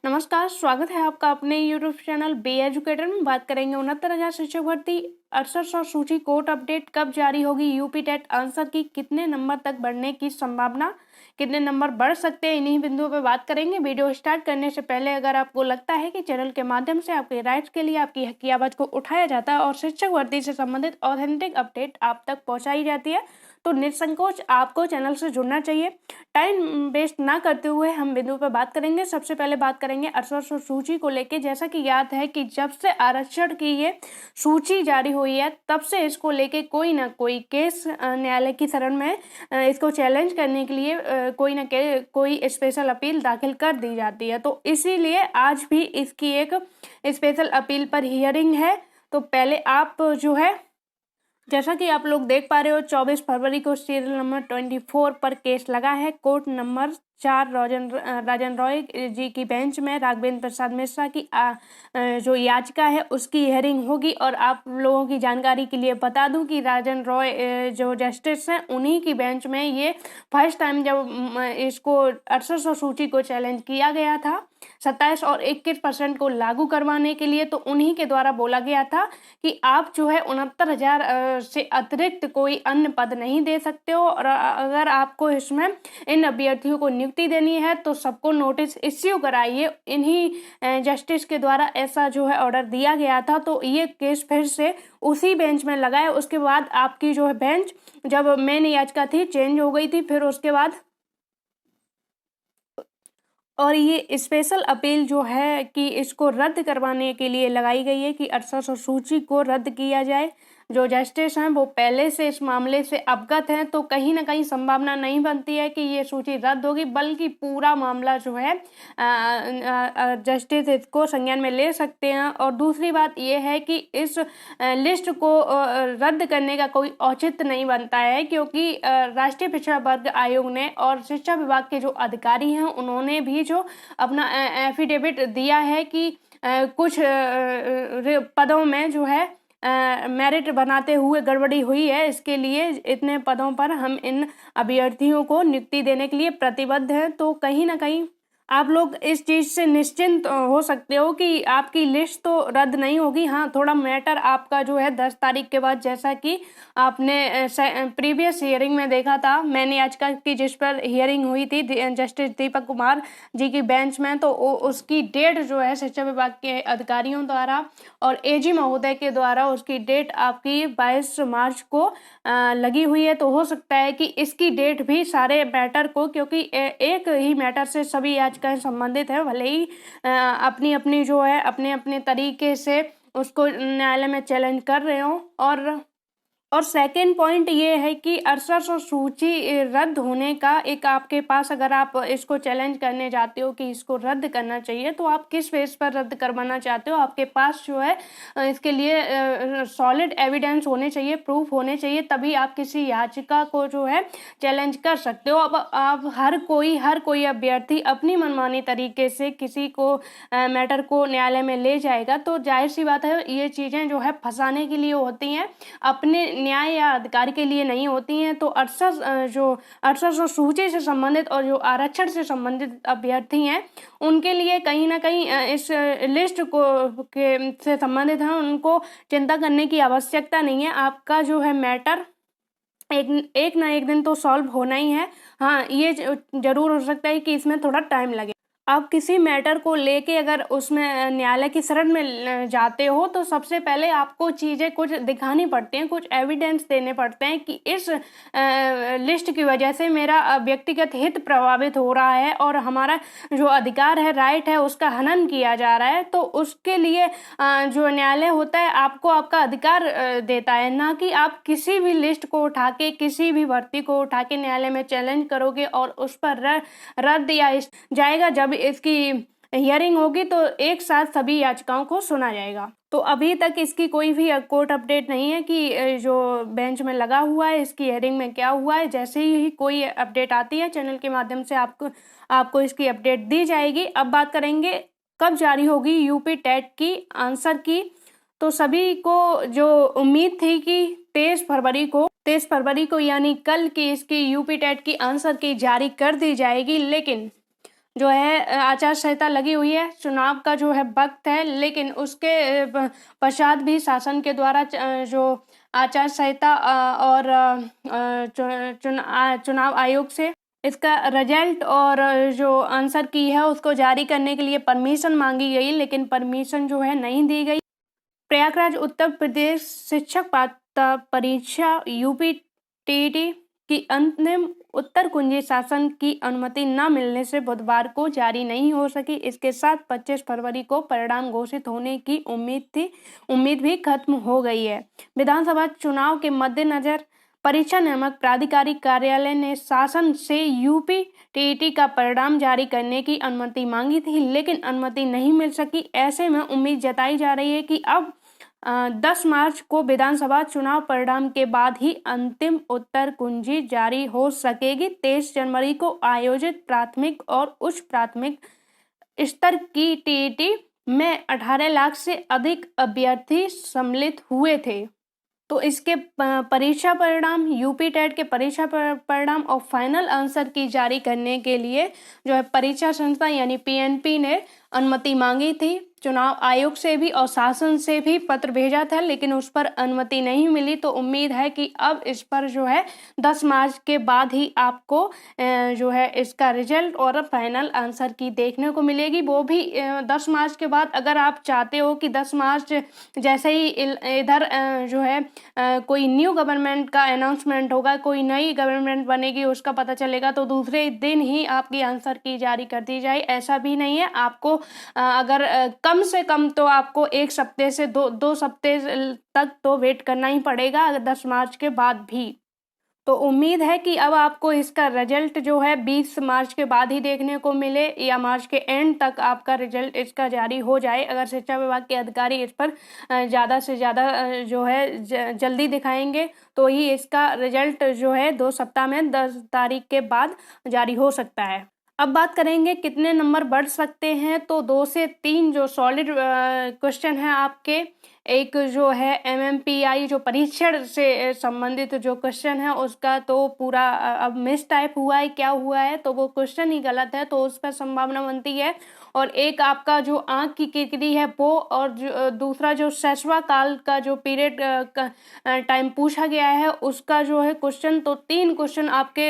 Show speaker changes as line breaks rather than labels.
नमस्कार, स्वागत है आपका अपने यूट्यूब चैनल बी एजुकेटर में। बात करेंगे 69,000 शिक्षक भर्ती 6800 सूची कोर्ट अपडेट कब जारी होगी, यूपी टेट आंसर की कितने नंबर तक बढ़ने की संभावना, कितने नंबर बढ़ सकते हैं, इन्हीं बिंदुओं पर बात करेंगे। वीडियो स्टार्ट करने से पहले अगर आपको लगता है कि चैनल के माध्यम से आपके राइट्स के लिए आपकी हक की आवाज़ को उठाया जाता है और शिक्षक भर्ती से संबंधित ऑथेंटिक अपडेट आप तक पहुँचाई जाती है तो निसंकोच आपको चैनल से जुड़ना चाहिए। टाइम वेस्ट ना करते हुए हम बिंदु पर बात करेंगे। सबसे पहले बात करेंगे 6800 सूची को लेके। जैसा कि याद है कि जब से आरक्षण की ये सूची जारी हुई है तब से इसको लेके कोई ना कोई केस न्यायालय की शरण में इसको चैलेंज करने के लिए कोई स्पेशल अपील दाखिल कर दी जाती है। तो इसीलिए आज भी इसकी एक स्पेशल अपील पर हियरिंग है। तो पहले आप जो है, जैसा कि आप लोग देख पा रहे हो, 24 फरवरी को सीरियल नंबर 24 पर केस लगा है। कोर्ट नंबर 4 राजन रॉय जी की बेंच में राघवेंद्र प्रसाद मिश्रा की जो याचिका है उसकी हियरिंग होगी। और आप लोगों की जानकारी के लिए बता दूं कि राजन रॉय जो जस्टिस हैं उन्हीं की बेंच में ये फर्स्ट टाइम जब इसको 6800 सूची को चैलेंज किया गया था 27 और 21% को लागू करवाने के लिए, तो उन्हीं के द्वारा बोला गया था कि आप जो है 69,000 से अतिरिक्त कोई अन्य पद नहीं दे सकते हो और अगर आपको इसमें इन अभ्यर्थियों को नियुक्ति देनी है तो सबको नोटिस इश्यू कराइए। इन्हीं जस्टिस के द्वारा ऐसा जो है ऑर्डर दिया गया था। तो ये केस फिर से उसी बेंच में लगा है। उसके बाद आपकी जो है बेंच जब मेन याचिका थी चेंज हो गई थी, फिर उसके बाद और ये स्पेशल अपील जो है कि इसको रद्द करवाने के लिए लगाई गई है कि 6800 सूची को रद्द किया जाए। जो जस्टिस हैं वो पहले से इस मामले से अवगत हैं, तो कहीं ना कहीं संभावना नहीं बनती है कि ये सूची रद्द होगी, बल्कि पूरा मामला जो है जस्टिस इसको संज्ञान में ले सकते हैं। और दूसरी बात ये है कि इस लिस्ट को रद्द करने का कोई औचित्य नहीं बनता है, क्योंकि राष्ट्रीय पिछड़ा वर्ग आयोग ने और शिक्षा विभाग के जो अधिकारी हैं उन्होंने भी जो अपना एफिडेविट दिया है कि कुछ पदों में जो है मेरिट बनाते हुए गड़बड़ी हुई है, इसके लिए इतने पदों पर हम इन अभ्यर्थियों को नियुक्ति देने के लिए प्रतिबद्ध हैं। तो कहीं ना कहीं आप लोग इस चीज़ से निश्चिंत हो सकते हो कि आपकी लिस्ट तो रद्द नहीं होगी। हाँ, थोड़ा मैटर आपका जो है 10 तारीख के बाद, जैसा कि आपने प्रीवियस हियरिंग में देखा था, मैंने आज की जिस पर हियरिंग हुई थी जस्टिस दीपक कुमार जी की बेंच में, तो उसकी डेट जो है शिक्षा विभाग के अधिकारियों द्वारा और एजी महोदय के द्वारा उसकी डेट आपकी 22 मार्च को लगी हुई है। तो हो सकता है कि इसकी डेट भी सारे मैटर को, क्योंकि एक ही मैटर से सभी याचिकाएं संबंधित है, भले ही अपनी अपनी जो है अपने अपने तरीके से उसको न्यायालय में चैलेंज कर रहे हो। और सेकेंड पॉइंट ये है कि 6800 सूची रद्द होने का एक आपके पास, अगर आप इसको चैलेंज करने जाते हो कि इसको रद्द करना चाहिए, तो आप किस बेस पर रद्द करवाना चाहते हो। आपके पास जो है इसके लिए सॉलिड एविडेंस होने चाहिए, प्रूफ होने चाहिए, तभी आप किसी याचिका को जो है चैलेंज कर सकते हो। अब आप हर कोई अभ्यर्थी अपनी मनमानी तरीके से किसी को मैटर को न्यायालय में ले जाएगा, तो जाहिर सी बात है ये चीज़ें जो है फंसाने के लिए होती हैं, अपने न्याय या अधिकार के लिए नहीं होती हैं। तो 6800 सूची से संबंधित और जो आरक्षण से संबंधित अभ्यर्थी हैं उनके लिए कहीं ना कहीं इस लिस्ट से संबंधित हैं, उनको चिंता करने की आवश्यकता नहीं है। आपका जो है मैटर एक ना एक दिन तो सॉल्व होना ही है। हाँ, ये जरूर हो सकता है कि इसमें थोड़ा टाइम लगे। आप किसी मैटर को लेके अगर उसमें न्यायालय की शरण में जाते हो तो सबसे पहले आपको चीज़ें कुछ दिखानी पड़ती हैं, कुछ एविडेंस देने पड़ते हैं कि इस लिस्ट की वजह से मेरा व्यक्तिगत हित प्रभावित हो रहा है और हमारा जो अधिकार है, राइट है, उसका हनन किया जा रहा है। तो उसके लिए जो न्यायालय होता है आपको आपका अधिकार देता है, ना कि आप किसी भी लिस्ट को उठा के, किसी भी भर्ती को उठा के न्यायालय में चैलेंज करोगे और उस पर रद्द या जाएगा। जब इसकी हियरिंग होगी तो एक साथ सभी याचिकाओं को सुना जाएगा। तो अभी तक इसकी कोई भी कोर्ट अपडेट नहीं है कि जो बेंच में लगा हुआ है इसकी हियरिंग में क्या हुआ है। जैसे ही कोई अपडेट आती है चैनल के माध्यम से आपको इसकी अपडेट दी जाएगी। अब बात करेंगे कब जारी होगी यूपी टेट की आंसर की। तो सभी को जो उम्मीद थी कि 23 फरवरी को यानी कल की इसकी यूपी टेट की आंसर की जारी कर दी जाएगी, लेकिन जो है आचार संहिता लगी हुई है, चुनाव का जो है वक्त है, लेकिन उसके पश्चात भी शासन के द्वारा जो आचार संहिता और चुनाव आयोग से इसका रिजल्ट और जो आंसर की है उसको जारी करने के लिए परमिशन मांगी गई, लेकिन परमिशन जो है नहीं दी गई। प्रयागराज उत्तर प्रदेश शिक्षक पात्रता परीक्षा यूपी टीईटी की अंतिम उत्तर कुंजी शासन की अनुमति न मिलने से बुधवार को जारी नहीं हो सकी। इसके साथ 25 फरवरी को परिणाम घोषित होने की उम्मीद भी खत्म हो गई है। विधानसभा चुनाव के मद्देनजर परीक्षा नियामक प्राधिकारी कार्यालय ने शासन से यूपी टीईटी का परिणाम जारी करने की अनुमति मांगी थी, लेकिन अनुमति नहीं मिल सकी। ऐसे में उम्मीद जताई जा रही है कि अब 10 मार्च को विधानसभा चुनाव परिणाम के बाद ही अंतिम उत्तर कुंजी जारी हो सकेगी। 23 जनवरी को आयोजित प्राथमिक और उच्च प्राथमिक स्तर की टीईटी में 18 लाख से अधिक अभ्यर्थी सम्मिलित हुए थे। तो इसके परीक्षा परिणाम, यूपी टेट के परीक्षा परिणाम और फाइनल आंसर की जारी करने के लिए जो है परीक्षा संस्था यानी पीएनपी ने अनुमति मांगी थी। चुनाव आयोग से भी और शासन से भी पत्र भेजा था, लेकिन उस पर अनुमति नहीं मिली। तो उम्मीद है कि अब इस पर जो है 10 मार्च के बाद ही आपको जो है इसका रिजल्ट और फाइनल आंसर की देखने को मिलेगी। वो भी 10 मार्च के बाद अगर आप चाहते हो कि 10 मार्च जैसे ही इधर जो है कोई न्यू गवर्नमेंट का अनाउंसमेंट होगा, कोई नई गवर्नमेंट बनेगी, उसका पता चलेगा, तो दूसरे दिन ही आपकी आंसर की जारी कर दी जाए, ऐसा भी नहीं है। आपको अगर कम से कम तो आपको 1 हफ्ते से दो हफ्ते तक तो वेट करना ही पड़ेगा 10 मार्च के बाद भी। तो उम्मीद है कि अब आपको इसका रिजल्ट जो है 20 मार्च के बाद ही देखने को मिले या मार्च के एंड तक आपका रिजल्ट इसका जारी हो जाए। अगर शिक्षा विभाग के अधिकारी इस पर ज़्यादा से ज़्यादा जो है जल्दी दिखाएंगे तो ही इसका रिजल्ट जो है 2 सप्ताह में 10 तारीख के बाद जारी हो सकता है। अब बात करेंगे कितने नंबर बढ़ सकते हैं। तो 2 से 3 जो सॉलिड क्वेश्चन है आपके, एक जो है एमएमपीआई जो परीक्षण से संबंधित जो क्वेश्चन है उसका तो पूरा अब मिस टाइप हुआ है, क्या हुआ है, तो वो क्वेश्चन ही गलत है, तो उस पर संभावना बनती है। और एक आपका जो आंख की किरकिरी है वो, और दूसरा जो सैसवा काल का जो पीरियड टाइम पूछा गया है उसका जो है क्वेश्चन, तो 3 क्वेश्चन आपके